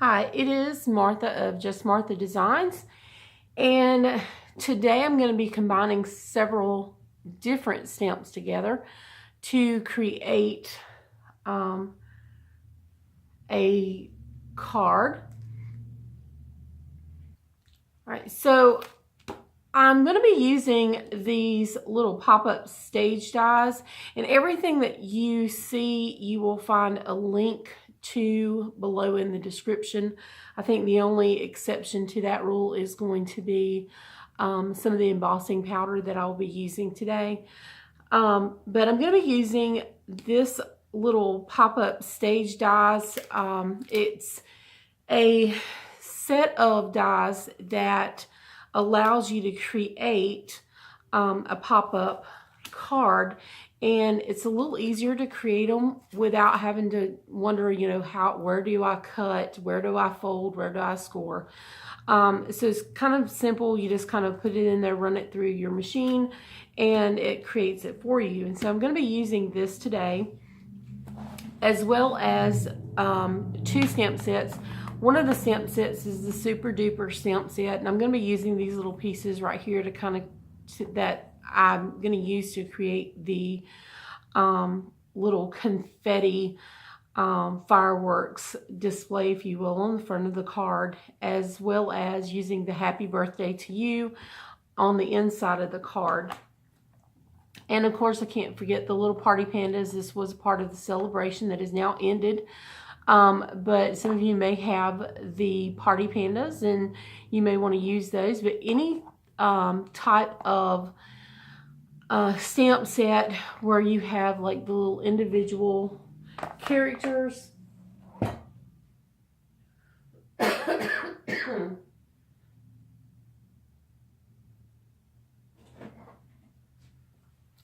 Hi, it is Martha of Just Martha Designs, and today I'm going to be combining several different stamps together to create a card. All right, so I'm going to be using these little pop-up stage dies, and everything that you see you will find a link to below in the description. I think the only exception to that rule is going to be some of the embossing powder that I'll be using today. But I'm going to be using this little pop-up stage dies. It's a set of dies that allows you to create a pop-up card, and it's a little easier to create them without having to wonder, where do I cut, where do I fold, where do I score. So it's kind of simple. You just kind of put it in there, run it through your machine, and it creates it for you. And so I'm going to be using this today, as well as two stamp sets. One of the stamp sets is the Super Duper stamp set, and I'm going to be using these little pieces right here to kind of that I'm going to use to create the little confetti fireworks display, if you will, on the front of the card, as well as using the Happy Birthday to You on the inside of the card. And of course, I can't forget the little party pandas. This was part of the celebration that is now ended. But some of you may have the party pandas and you may want to use those. But any type of stamp set where you have like the little individual characters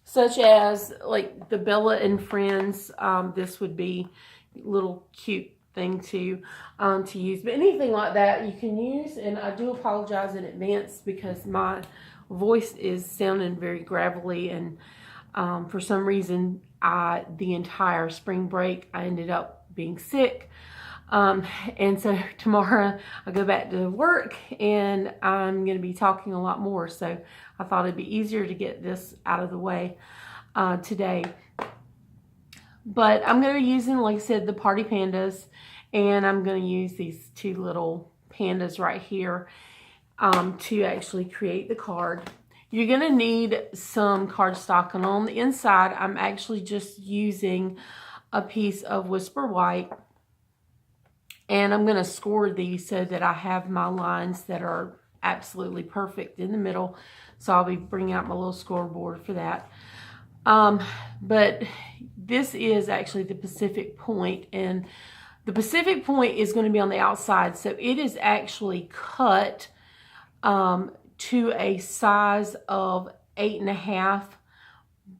such as like the Bella and Friends, this would be a little cute thing to use. But anything like that you can use, and I do apologize in advance because my voice is sounding very gravelly, and for some reason the entire spring break I ended up being sick. And so tomorrow I go back to work and I'm going to be talking a lot more. So I thought it'd be easier to get this out of the way today. But I'm going to be using, like I said, the party pandas, and I'm going to use these two little pandas right here to actually create the card. You're going to need some cardstock, and on the inside I'm actually just using a piece of Whisper White. And I'm going to score these so that I have my lines that are absolutely perfect in the middle. So I'll be bringing out my little scoreboard for that. But this is actually the Pacific Point. And the Pacific Point is going to be on the outside. So it is actually cut to a size of 8.5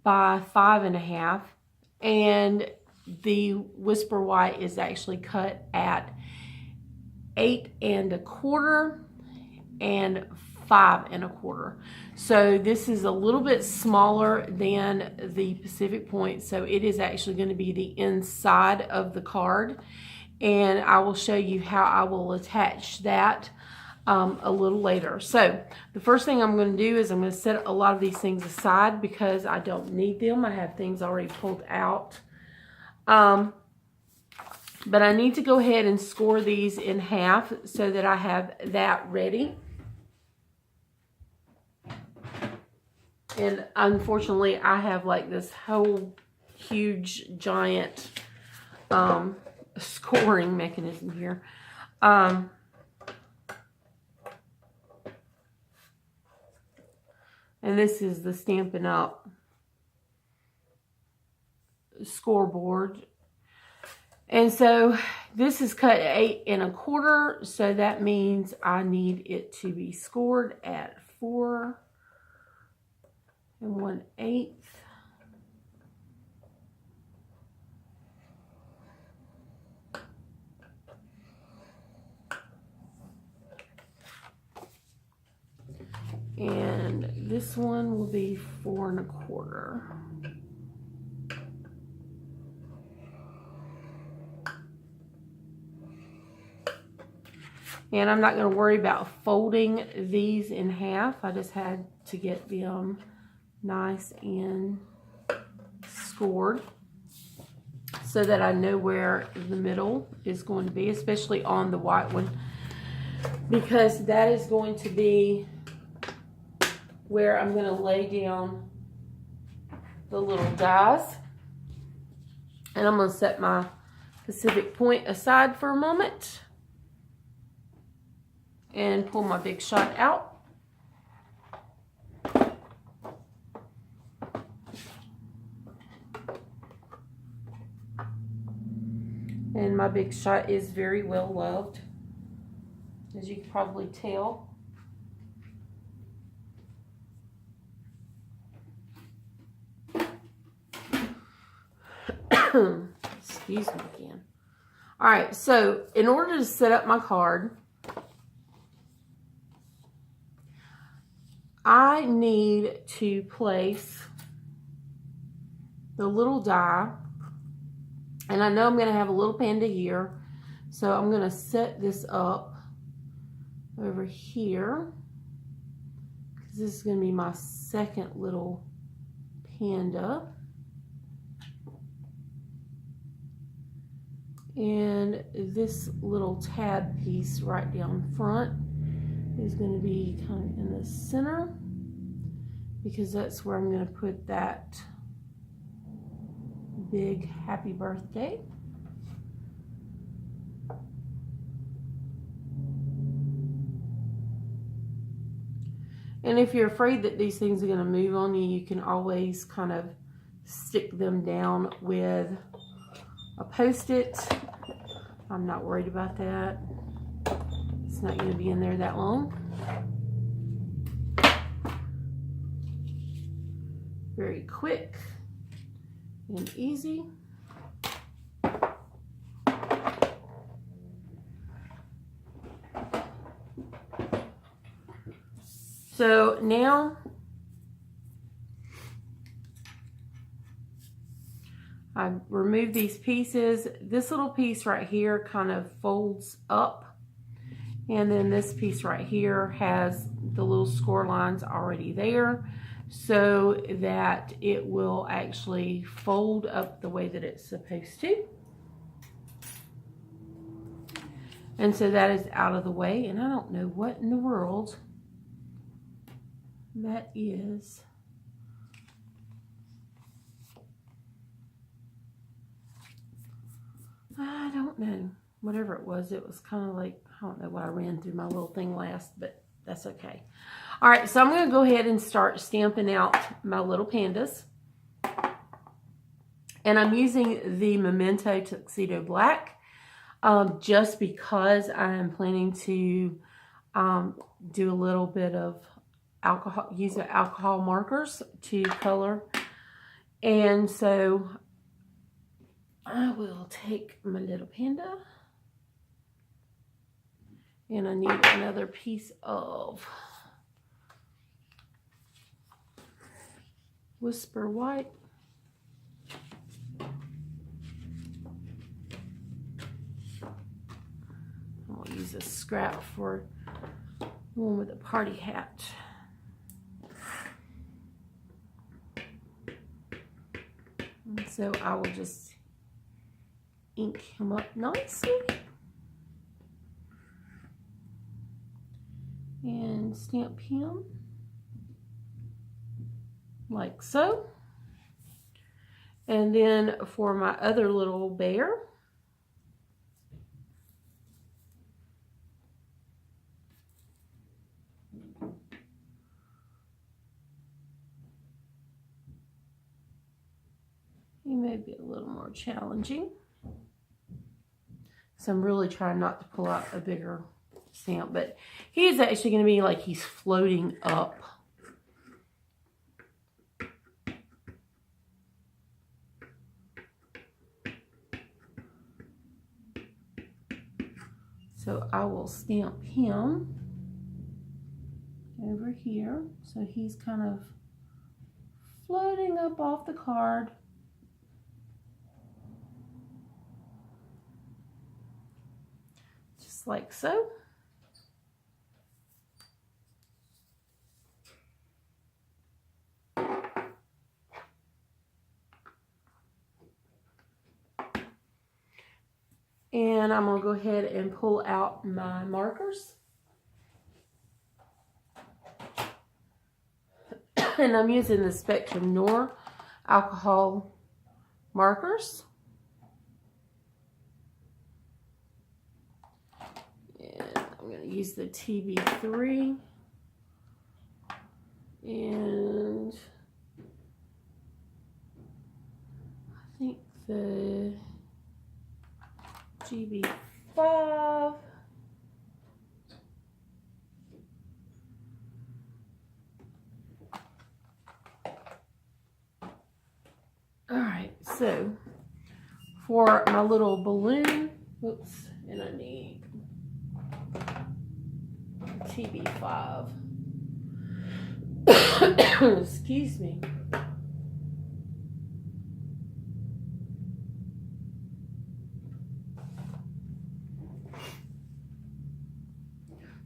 by 5.5. And the Whisper White is actually cut at 8.25 and 5.25. So this is a little bit smaller than the Pacific Point. So it is actually going to be the inside of the card. And I will show you how I will attach that a little later. So the first thing I'm going to do is I'm going to set a lot of these things aside because I don't need them. I have things already pulled out. But I need to go ahead and score these in half so that I have that ready. And unfortunately, I have like this whole huge giant scoring mechanism here. And this is the Stampin' Up! Scoreboard. And so this is cut at 8.25, so that means I need it to be scored at 4 1/8. And this one will be 4 1/4. And I'm not going to worry about folding these in half. I just had to get them nice and scored so that I know where the middle is going to be, especially on the white one, because that is going to be where I'm going to lay down the little dies. And I'm going to set my Pacific Point aside for a moment and pull my Big Shot out. And my Big Shot is very well loved, as you can probably tell. Excuse me again. All right, so in order to set up my card, I need to place the little die. And I know I'm going to have a little panda here, so I'm going to set this up over here, because this is going to be my second little panda. And this little tab piece right down front is going to be kind of in the center, because that's where I'm going to put that big happy birthday. And if you're afraid that these things are going to move on you, you can always kind of stick them down with a Post-it. I'm not worried about that. It's not going to be in there that long. Very quick and easy. So now I remove these pieces. This little piece right here kind of folds up, and then this piece right here has the little score lines already there, so that it will actually fold up the way that it's supposed to. And so that is out of the way, and I don't know what in the world that is. I don't know. Whatever it was kind of like, I don't know what I ran through my little thing last, but that's okay. All right, so I'm going to go ahead and start stamping out my little pandas. And I'm using the Memento Tuxedo Black just because I'm planning to do a little bit of alcohol, use the alcohol markers to color. And so I will take my little panda, and I need another piece of Whisper White. I'll use a scrap for one with a party hat. And so I will just ink him up nicely and stamp him like so. And then for my other little bear, he may be a little more challenging. So I'm really trying not to pull out a bigger stamp, but he's actually going to be like he's floating up. So I will stamp him over here. So he's kind of floating up off the card. Just like so. And I'm going to go ahead and pull out my markers. And I'm using the Spectrum Noir alcohol markers. And I'm going to use the TB3. And I think the GB5. Alright, so for my little balloon, whoops, and I need TB5. Excuse me.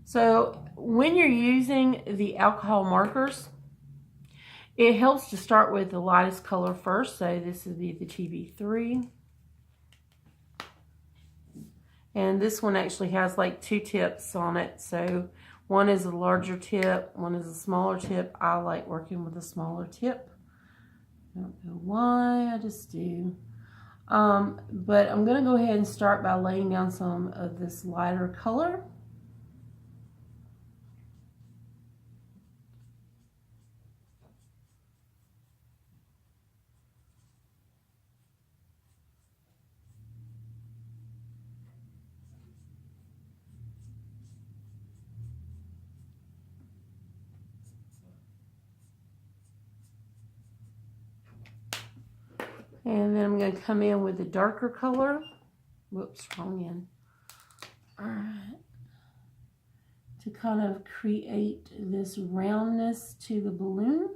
So when you're using the alcohol markers, it helps to start with the lightest color first. So this would be the TB3. And this one actually has like 2 tips on it. So one is a larger tip, one is a smaller tip. I like working with a smaller tip. I don't know why, I just do. But I'm going to go ahead and start by laying down some of this lighter color. And then I'm going to come in with the darker color. Whoops, wrong end. Alright. To kind of create this roundness to the balloon.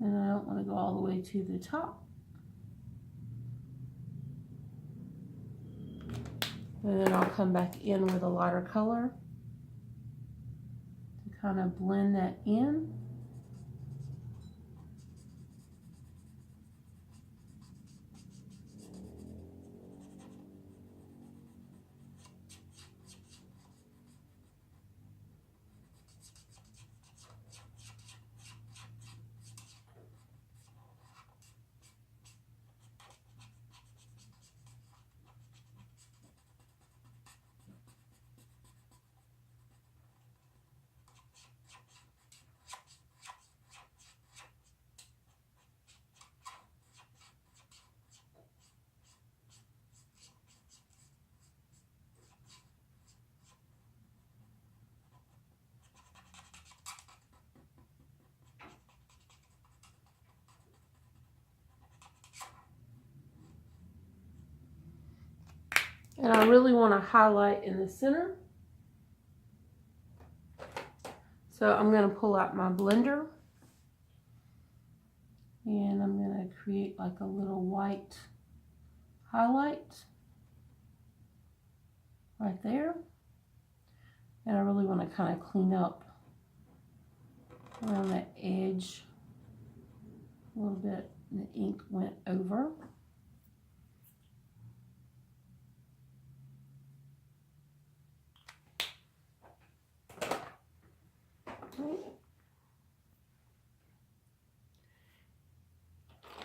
And I don't want to go all the way to the top. And then I'll come back in with a lighter color to kind of blend that in. And I really want to highlight in the center. So I'm going to pull out my blender. And I'm going to create like a little white highlight right there. And I really want to kind of clean up around that edge a little bit. The ink went over.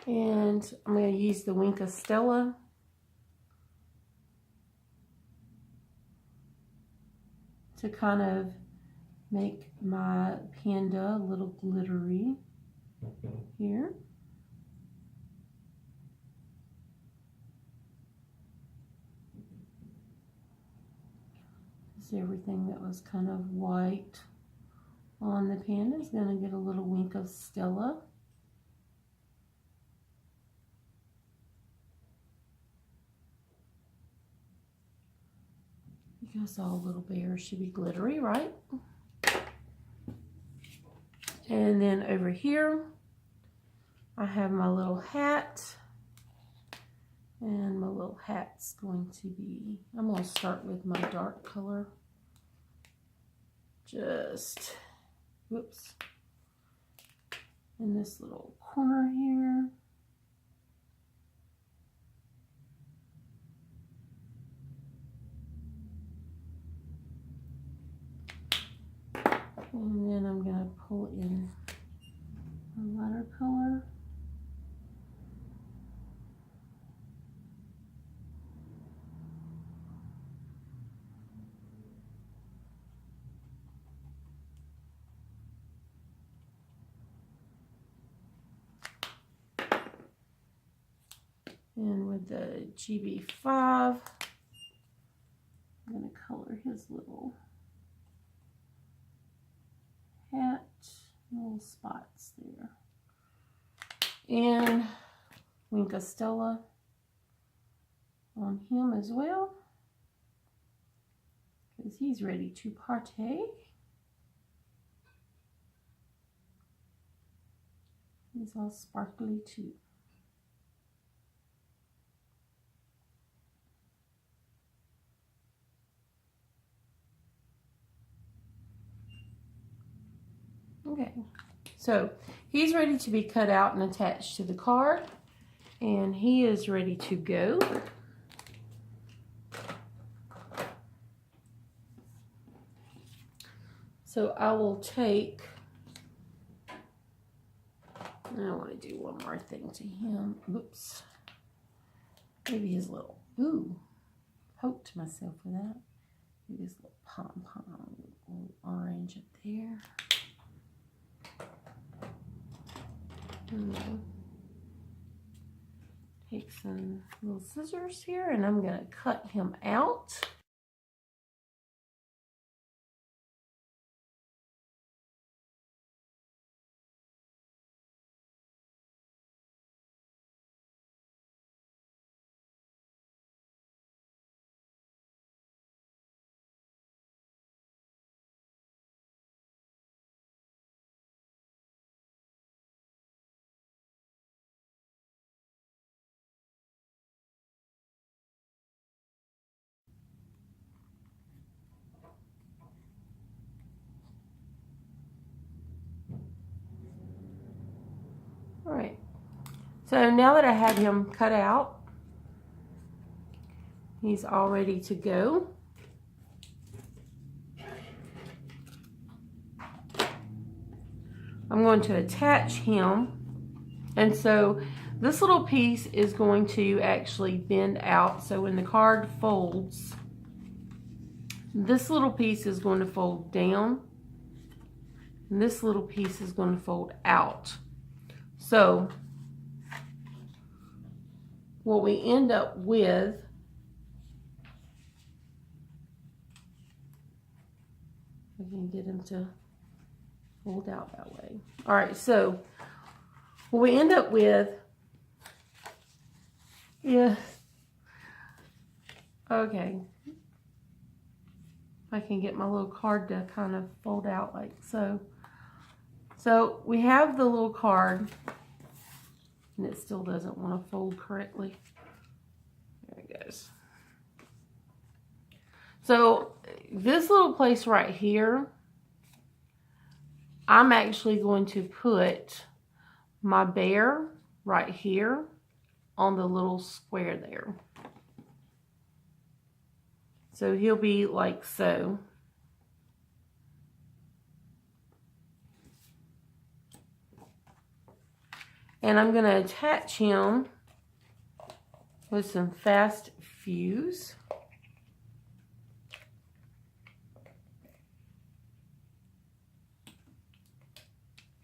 And I'm going to use the Wink of Stella to kind of make my panda a little glittery here. So everything that was kind of white on the panda is going to get a little Wink of Stella. You guys saw little bears should be glittery, right? And then over here, I have my little hat. And my little hat's going to be, I'm going to start with my dark color. just, whoops, in this little corner here. And then I'm going to pull in a lighter color. And with the GB5, I'm going to color his little hat, little spots there. And Wink Stella on him as well, because he's ready to partake. He's all sparkly too. Okay, so he's ready to be cut out and attached to the card, and he is ready to go. So I will take, I want to do one more thing to him. Oops. Maybe his little, ooh, poked myself with that. Maybe his little pom-pom, little orange up there. Take some little scissors here, and I'm going to cut him out. All right, so now that I have him cut out, he's all ready to go. I'm going to attach him, and so this little piece is going to actually bend out. So when the card folds, this little piece is going to fold down, and this little piece is going to fold out. So what we end up with I can get him to fold out that way. All right, so what we end up with, okay. If I can get my little card to kind of fold out like so. So we have the little card, and it still doesn't want to fold correctly. There it goes. So this little place right here, I'm actually going to put my bear right here on the little square there. So he'll be like so. And I'm going to attach him with some fast fuse.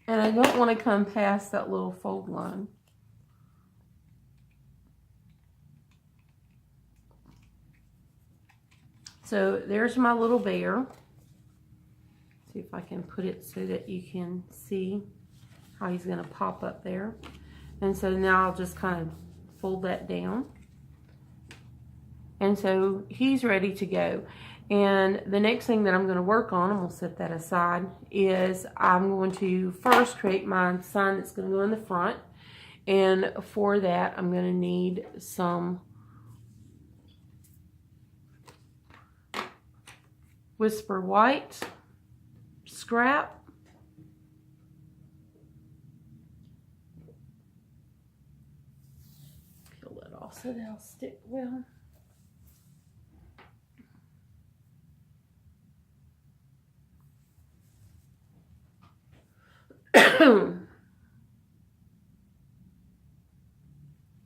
And I don't want to come past that little fold line. So there's my little bear. See if I can put it so that you can see how he's going to pop up there. And so now I'll just kind of fold that down. And so he's ready to go. And the next thing that I'm going to work on, and we'll set that aside, is I'm going to first create my sign that's going to go in the front. And for that, I'm going to need some Whisper White. scrap. Peel it off so that'll stick well.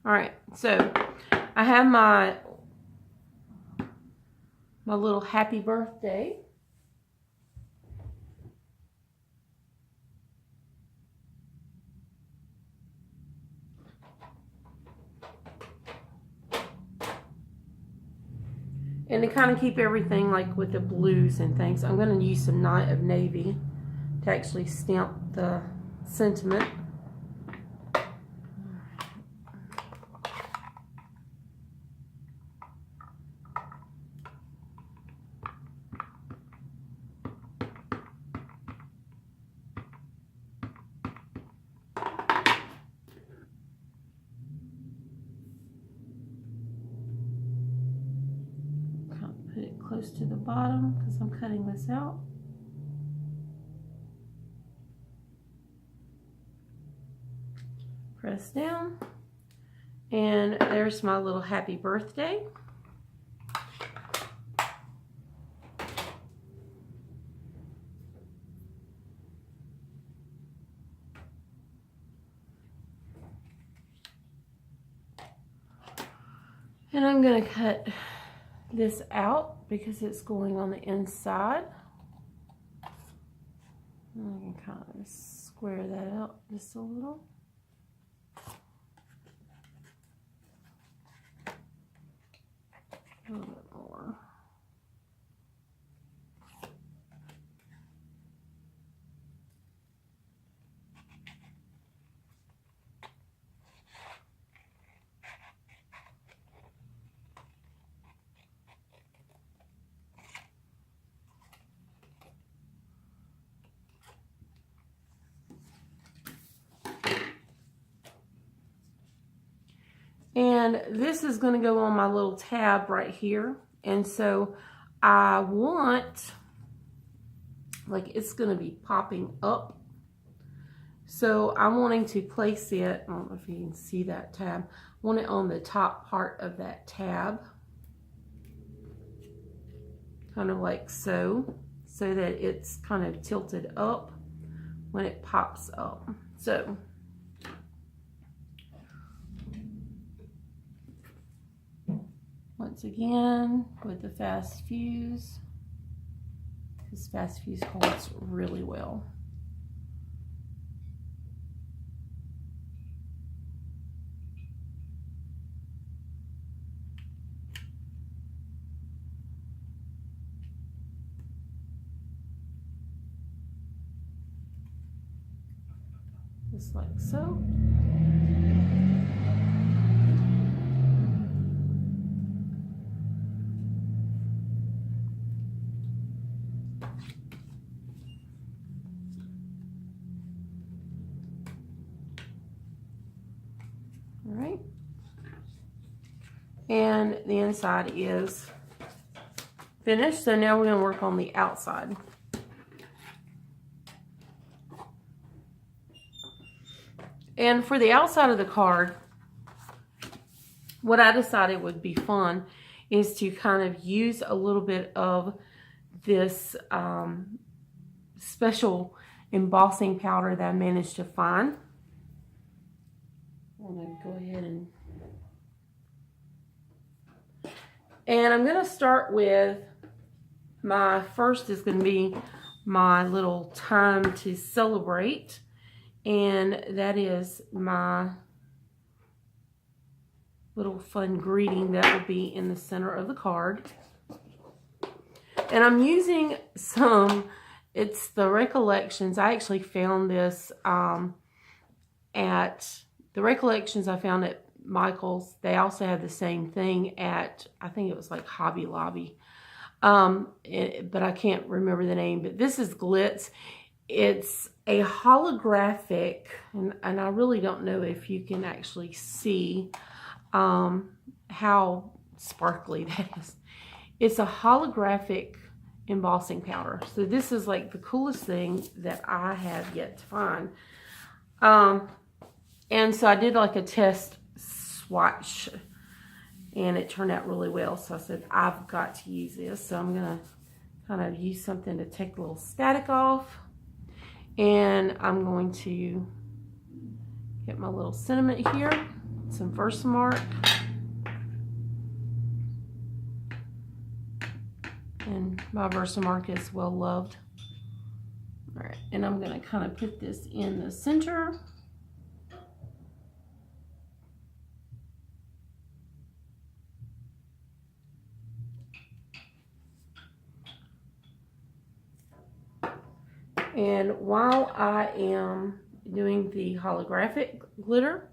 All right, so I have my little happy birthday. And to kind of keep everything like with the blues and things, I'm going to use some Night of Navy to actually stamp the sentiment. Put it close to the bottom because I'm cutting this out. Press down, and there's my little happy birthday. And I'm going to cut this out because it's going on the inside. And I can kind of square that out just a little. A little bit more. And this is going to go on my little tab right here. And so I want, like, it's going to be popping up. So I'm wanting to place it, I don't know if you can see that tab, I want it on the top part of that tab. Kind of like so that it's kind of tilted up when it pops up. So once again, with the fast fuse, this fast fuse holds really well. Just like so. All right. And the inside is finished. So now we're going to work on the outside. And for the outside of the card, what I decided would be fun is to kind of use a little bit of this special embossing powder that I managed to find. I'm going to go ahead and I'm going to start with my first is going to be my little time to celebrate. And that is my little fun greeting that will be in the center of the card. And I'm using it's the Recollections. I actually found this at the Recollections I found at Michael's. They also had the same thing at, I think it was like Hobby Lobby. But I can't remember the name. But this is Glitz. It's a holographic, and I really don't know if you can actually see how sparkly that is. It's a holographic embossing powder. So this is like the coolest thing that I have yet to find. And so I did like a test swatch and it turned out really well. So I said, I've got to use this. So I'm gonna kind of use something to take a little static off. And I'm going to get my little sentiment here, some Versamark. And my Versamark is well loved. All right, and I'm gonna kind of put this in the center. And while I am doing the holographic glitter,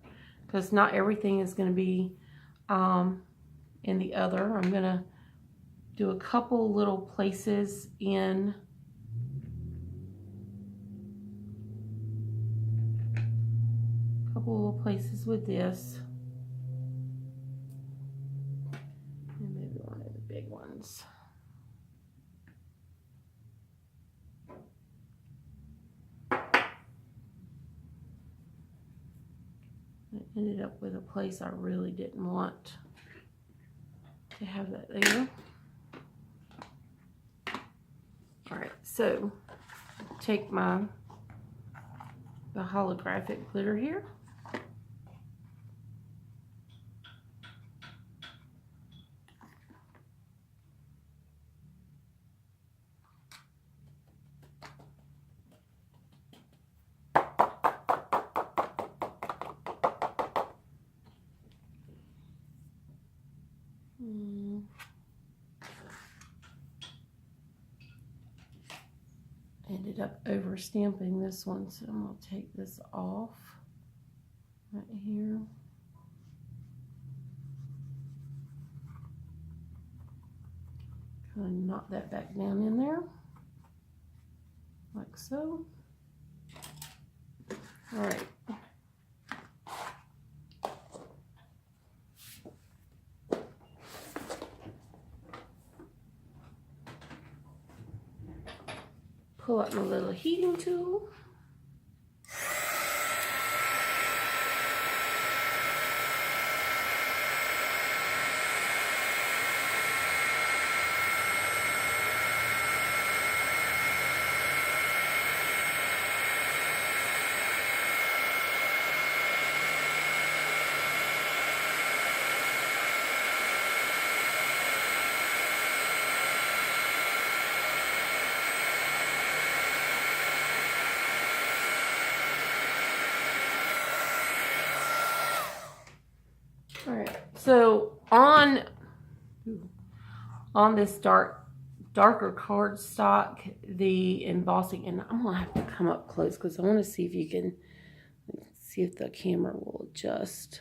because not everything is going to be in the other, I'm going to do a couple little places in with this. And maybe one of the big ones. I ended up with a place I really didn't want to have that there. All right, so take the holographic glitter here. Ended up over stamping this one, so I'm going to take this off right here. Kind of knock that back down in there, like so. All right. Pull out my little heating tool. All right, so on this darker cardstock, the embossing, and I'm gonna have to come up close because I want to see if you can see if the camera will adjust.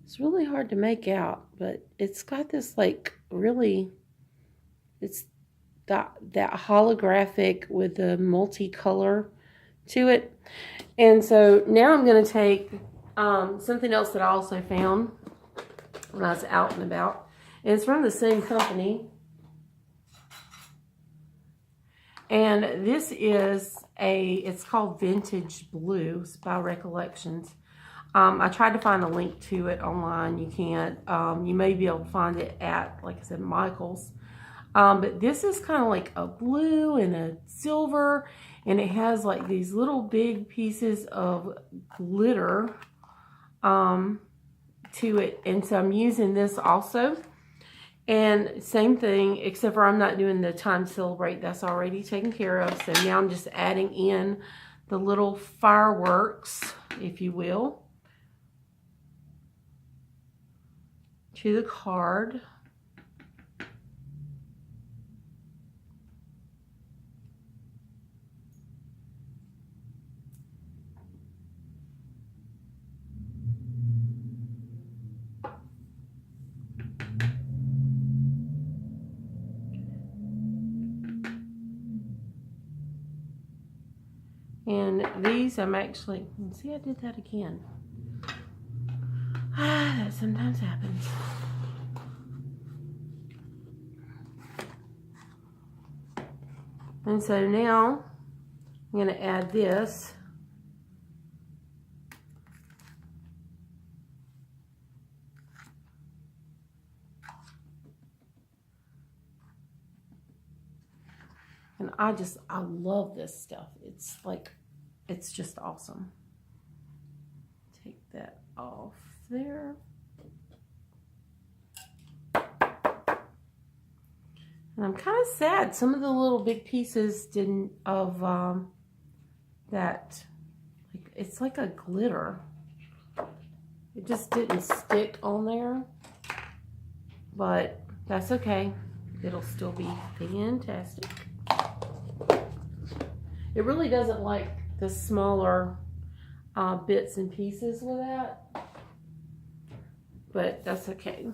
It's really hard to make out, but it's got this like really, it's that holographic with the multicolor to it. And so now I'm gonna take something else that I also found when I was out and about. And it's from the same company. And this is it's called Vintage Blue. It's by Recollections. I tried to find a link to it online. You can't. You may be able to find it at, like I said, Michael's. But this is kind of like a blue and a silver. And it has like these little big pieces of glitter to it, and so I'm using this also, and same thing, except for I'm not doing the Time Celebrate, that's already taken care of. So now I'm just adding in the little fireworks, if you will, to the card. And these I'm actually, see, I did that again. That sometimes happens. And so now I'm going to add this. And I love this stuff. It's like, it's just awesome. Take that off there. And I'm kind of sad. Some of the little big pieces didn't of that. Like, it's like a glitter. It just didn't stick on there. But that's okay. It'll still be fantastic. It really doesn't like the smaller bits and pieces with that. But that's okay.